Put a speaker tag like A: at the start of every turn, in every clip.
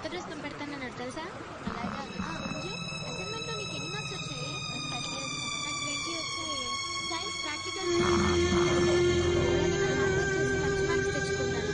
A: కొత్త డ్రెస్ పెడతానన్నాడు తెలుసా? అసైన్మెంట్ లో నీకు ఎన్ని మార్క్స్ వచ్చాయి? నాకు 20 వచ్చాయి. సైన్స్ ప్రాక్టికల్ మంచి మార్క్స్ తెచ్చుకున్నాను.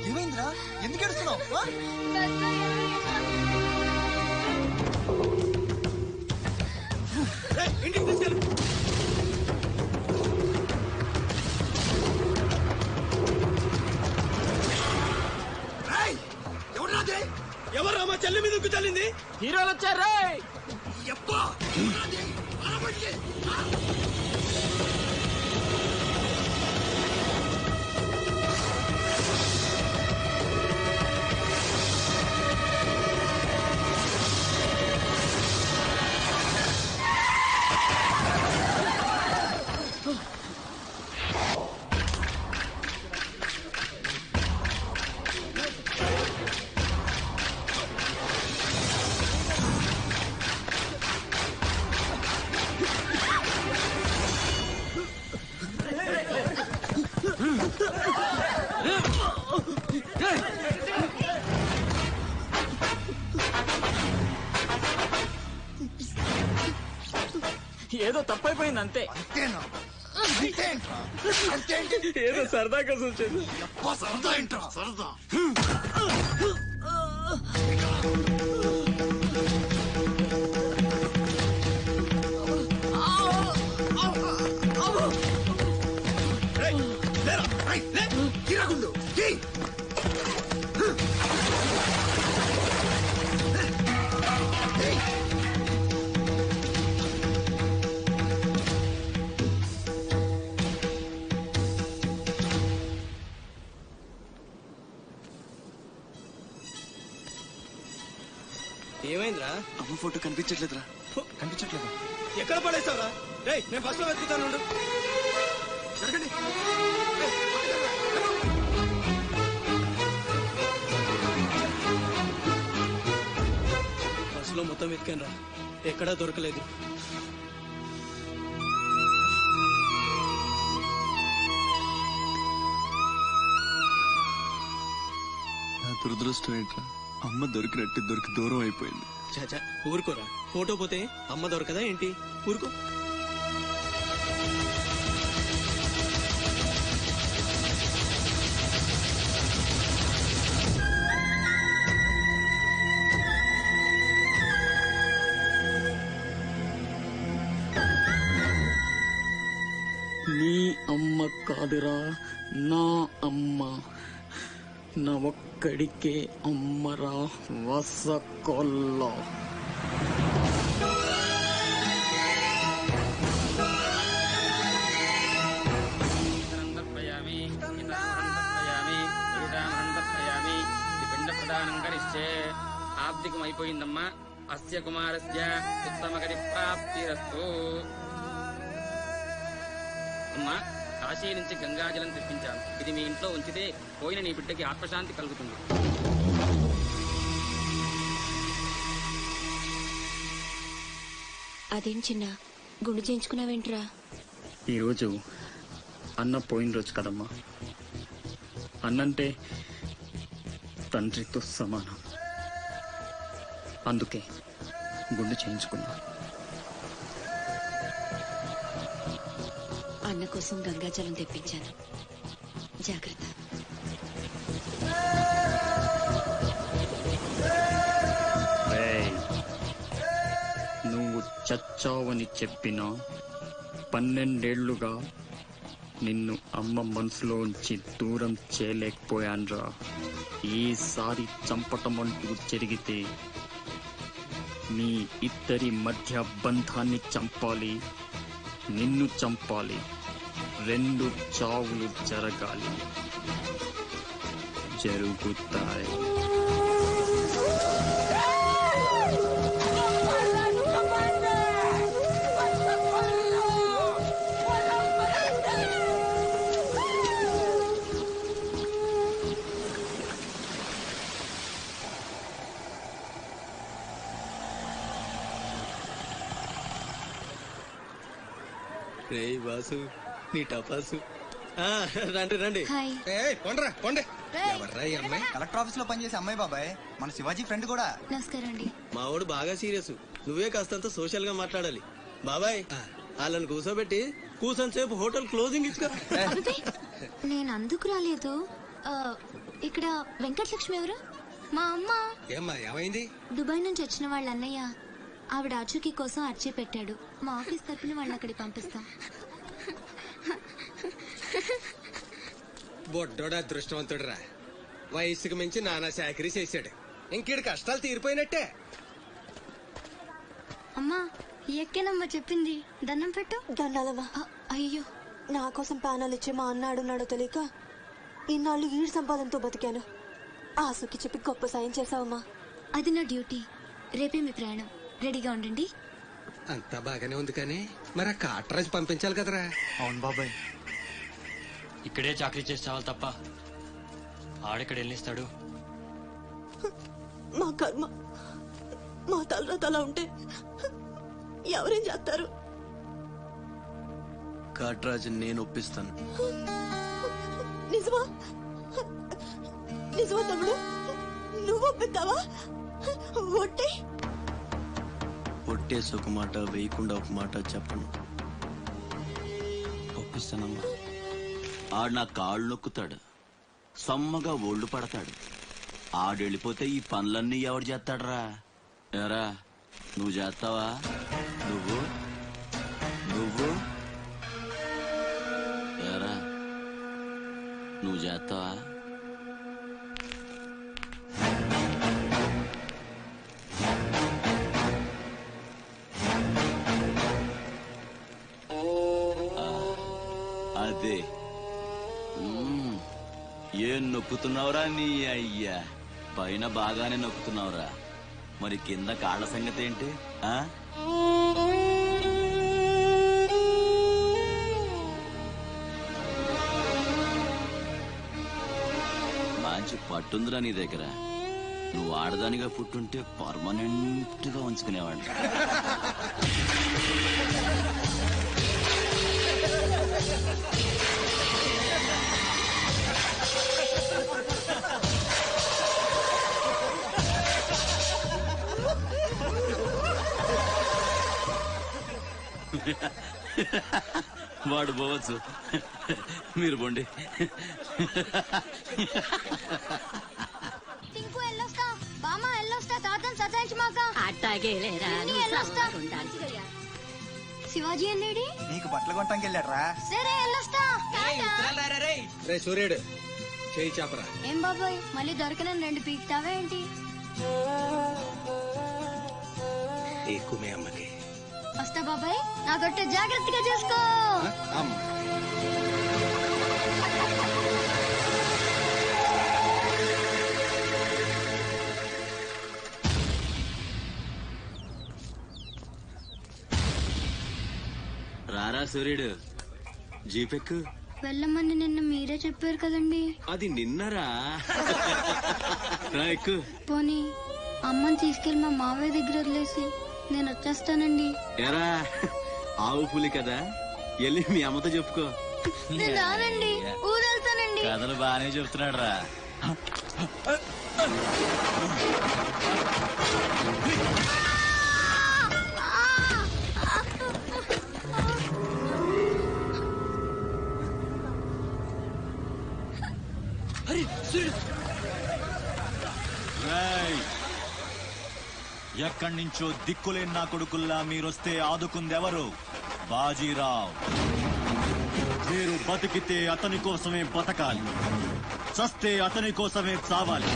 B: ఏమైందిరా? ఎందుకు ఏడుస్తున్నావు? ఇంటికి తీసుకెళ్ళు. ఎవరు మా చెల్లి మీద చల్లింది?
C: హీరోలు వచ్చారు. ఏదో తప్పైపోయింది అంతే. ఏదో సరదాగా చూసాను.
B: సరదా ఏంట్రా సరదా?
C: ఏమైందిరా?
B: అమ్మ ఫోటో కనిపించట్లేదురా. కనిపించట్లేదా?
C: ఎక్కడ పడేసావురా? రేయ్ నేను బస్ లో వెతుకుతాను. బస్ లో మొత్తం వెతికాను రా, ఎక్కడా దొరకలేదు.
B: నా దురదృష్టం ఏంట్రా, అమ్మ దొరికి దూరం అయిపోయింది.
C: చాచా ఊరుకోరా, ఫోటో పోతే అమ్మ దొరకదా ఏంటి? ఊరుకో. నీ అమ్మ కాదురా, నా అమ్మ. నా ఒక్కడికే అమ్మరా వసకొల్ల.
D: ఆబ్దికమైపోయిందమ్మా. అస్య కుమారస్య ఉత్తమగతి ప్రాప్తిరస్తు. అమ్మా, కాశీ నుంచి గంగాజలం తెప్పించాను. ఇది మీ ఇంట్లో ఉంచితే పోయిన నీ బిడ్డకి ఆత్మశాంతి కలుగుతుంది.
A: అదేం చిన్న గుండు చేయించుకున్నావేంట్రా?
C: ఈరోజు అన్న పోయిన రోజు కదమ్మా. అన్నంటే తండ్రితో సమానం. అందుకే గుండు చేయించుకున్నా.
A: అన్న కోసం గంగాజలం తెప్పించాను, జాగ్రత్త.
C: నువ్వు చచ్చావని చెప్పినా 12 ఏళ్లుగా నిన్ను అమ్మ మనసులోంచి దూరం చేయలేకపోయాన్రా. ఈసారి చంపటం అంటూ జరిగితే మీ ఇద్దరి మధ్య బంధాన్ని చంపాలి, నిన్ను చంపాలి. 2 చావులు జరగాలి. జరుగుతాయి. రే బాసు నీ టపాసు రండి రండి.
E: పొండ్రా ఎవర్రా ఈ అమ్మాయి?
F: కలెక్టర్ ఆఫీస్ లో పనిచేసే అమ్మాయి బాబాయ్, మన శివాజీ ఫ్రెండ్ కూడా.
A: నమస్కారం అండి.
C: మా వాడు బాగా సీరియస్, నువ్వే కాస్తంత సోషల్ గా మాట్లాడాలి. బాబాయ్ వాళ్ళని కూర్చోబెట్టి కూర్చొని సేపు హోటల్ క్లోజింగ్ ఇచ్చుకో.
A: నేను అందుకు రాలేదు. ఇక్కడ వెంకటలక్ష్మి ఎవరు? మా అమ్మ.
E: ఏమ్మా ఏమైంది?
A: దుబాయ్ నుంచి వచ్చిన వాళ్ళ అన్నయ్య ఆవిడ ఆచూకీ కోసం అర్చీ పెట్టాడు. మా ఆఫీస్ తరపున వాళ్ళని అక్కడికి పంపిస్తాం.
E: బొడ్డోడు అదృష్టవంతుడురా, వయసుకు మించి నానా చాకరీ చేశాడు. ఇంకీడి కష్టాలు తీరిపోయినట్టే.
A: అమ్మా ఎక్కేనమ్మా చెప్పింది, దండం పెట్టు.
G: దండాలమ్మా.
A: అయ్యో,
G: నా కోసం ప్రాణాలు ఇచ్చే మా అన్నాడున్నాడో తెలియక ఇన్నాళ్ళు ఈడు సంపాదనతో బతికాను. ఆసుకి చెప్పి గొప్ప సాయం చేసావమ్మా.
A: అది నా డ్యూటీ. రేపే మీ ప్రయాణం, రెడీగా ఉండండి.
E: అంతా బాగానే ఉంది కానీ మరి ఆ కాటరాజు పంపించాలి కదరా.
F: అవును బాబాయ్,
H: ఇక్కడే చాకరీ చేసి చావాలి తప్ప ఆడెక్కడ వెళ్ళిస్తాడు.
G: మా కర్మ, మా తలరాత అలా ఉంటే ఎవరేం చేస్తారు?
B: కాట్రాజు నేను ఒప్పిస్తాను.
G: నిజమా? నిజమా తమ్ముడు? నువ్వు ఒప్పిస్తావా? ఒట్టి
B: ఒట్టేసి ఒక మాట, వేయకుండా ఒక మాట చెప్పను.
I: ఒప్పిస్తానమ్మా. ఆడు నా కాళ్ళు నొక్కుతాడు, సమ్మగా ఒళ్ళు పడతాడు. ఆడెళ్ళిపోతే ఈ పనులన్నీ ఎవడు చేస్తాడరా? ఎరా నువ్వు చేస్తావా? నువ్వు నువ్వు ఎరా నువ్వు చేస్తావా? అదే ఏం నొక్కుతున్నావురా నీ అయ్యా? పైన బాగానే నొక్కుతున్నావురా, మరి కింద కాళ్ళ సంగతి ఏంటి? మంచి పట్టుందిరా నీ దగ్గర. నువ్వు ఆడదానిగా పుట్టుంటే పర్మనెంట్ గా ఉంచుకునేవాడిని. వాడు పోవచ్చు, మీరు పోండి.
A: శివాజీ అల్లేడి
F: నీకు బట్టలు కొనటానికి వెళ్ళాడ్రా.
A: సరే వెళ్ళొస్తా.
E: రే సూర్యుడు చేయి చాపరా.
A: ఏం బాబాయ్ మళ్ళీ దొరకనని 2 పీకుతావా ఏంటి?
E: ఎక్కువ మీ అమ్మకి.
A: వస్తా బాబాయ్, నా గొట్టె జాగ్రత్తగా చూసుకో.
I: రారా సూర్యుడు, జీపెక్కు.
A: వెళ్ళమని నిన్న మీరే చెప్పారు కదండి.
I: అది నిన్నరా. ఎక్కు.
A: పోనీ అమ్మని తీసుకెళ్లి మా మావయ్య దగ్గర వదిలేసి నేను వచ్చేస్తానండి.
I: ఎరా ఆవు పులి కదా, వెళ్ళి మీ అమ్మతో చెప్పుకో.
A: నేను రానండి, ఊరెళ్తానండి.
I: కథలు బాగానే చెప్తున్నాడు రా.
J: ఎక్కడి నుంచో దిక్కులేని నా కొడుకుల్లా మీరొస్తే ఆదుకుందెవరు? బాజీరావ్. మీరు బతికితే అతని కోసమే బతకాలి, చస్తే అతని కోసమే చావాలి.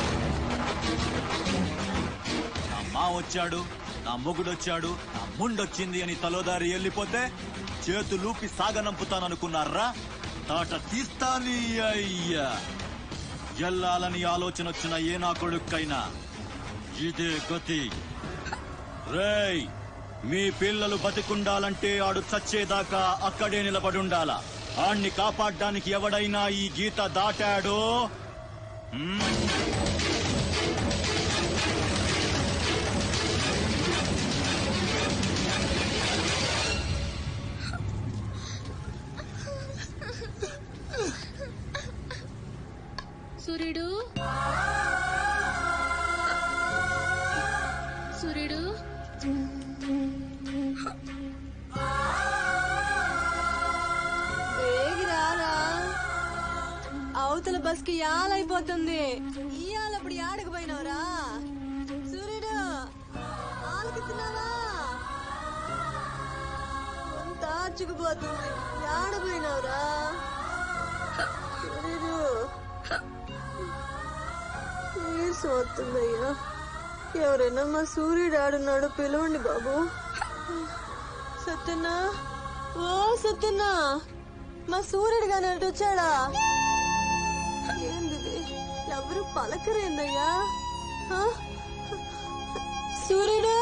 J: నా మా వచ్చాడు, నా మొగుడొచ్చాడు, నా ముండొచ్చింది అని తలోదారి వెళ్ళిపోతే చేతులూపి సాగనంపుతాననుకున్నారా? తాట తీస్తాని అయ్యా. ఎల్లాలని ఆలోచన వచ్చిన ఏ నా కొడుక్కైనా ఇదే గతి. రేయ్, మీ పిల్లలు బతికుండాలంటే ఆడు చచ్చేదాకా అక్కడే నిలబడుండాలా. ఆణ్ణి కాపాడ్డానికి ఎవడైనా ఈ గీత దాటాడో
A: సూర్యుడు
G: వేగిరారా అవతల బస్ కి యాలైపోతుంది ఇయాలప్పుడు యాడకు పోయినవరా సూర్యుడు ఆలకిస్తున్నావా అంతా అచ్చుకుపోతుంది యాడ పోయినవరా సూర్యుడు నీరసం వస్తుందయ్యా ఎవరైనా మా సూర్యుడు ఆడున్నాడు పిలవండి బాబు సత్యన్నా ఓ సత్యన్నా మా సూర్యుడు గాని అటు వచ్చాడా ఏంది ఎవరు పలకరేందయ్యా సూర్యుడు